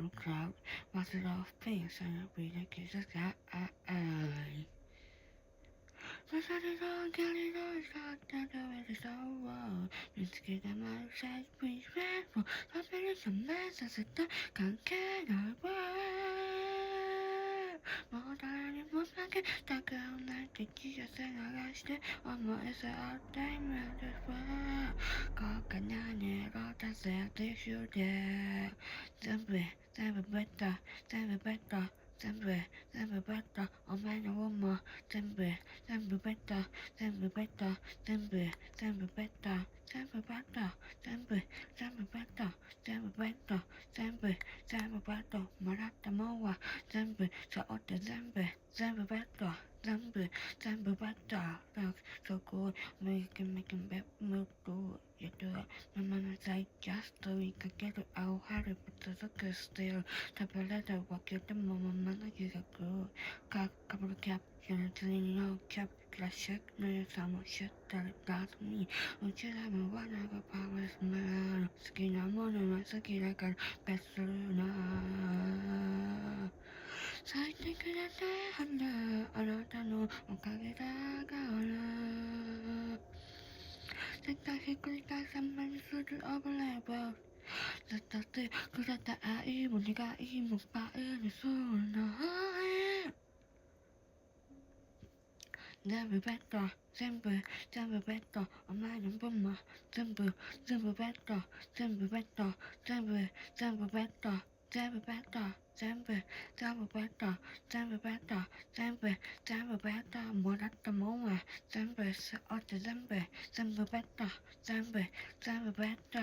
little crowd, was it off face and a really kisses got I started on getting on shot that the is over. Let's get a man says please red for something is a mess as it can't get away. More than it was like that girl like the Jesus and I got it on my out time and as well. Cocanane, got a set tissue there. Sempre better, sempre better. Sempre better, oh man, a woman, sempre better, sempre better, sempre better, sempre better, sempre better, sempre better, Marata Moa, sempre, so the sempre better, sempre better, looks so good, make him move to you do it. My mama said just so we could get it out, Harry, but the sucker still. Type a letter, walk your demo, mama, you got good. Couple of cap, you're telling no cap, class check, no, you're some shit that it does me. Would you have a one of a powers, man? Skin, I'm on my skin, I got best最適な手離あなたのおかげだから絶対ひっくり返さまにするオブレーバーずっとくれた愛も願いも倍にするの全部ベッド全部ベッドお前の分も全部ベッド全部ベッド全部ベッド全部ベッド全部ベッド全部ベッド全部ベッドもらったもんは全部背負って全部ベッド全部ベッド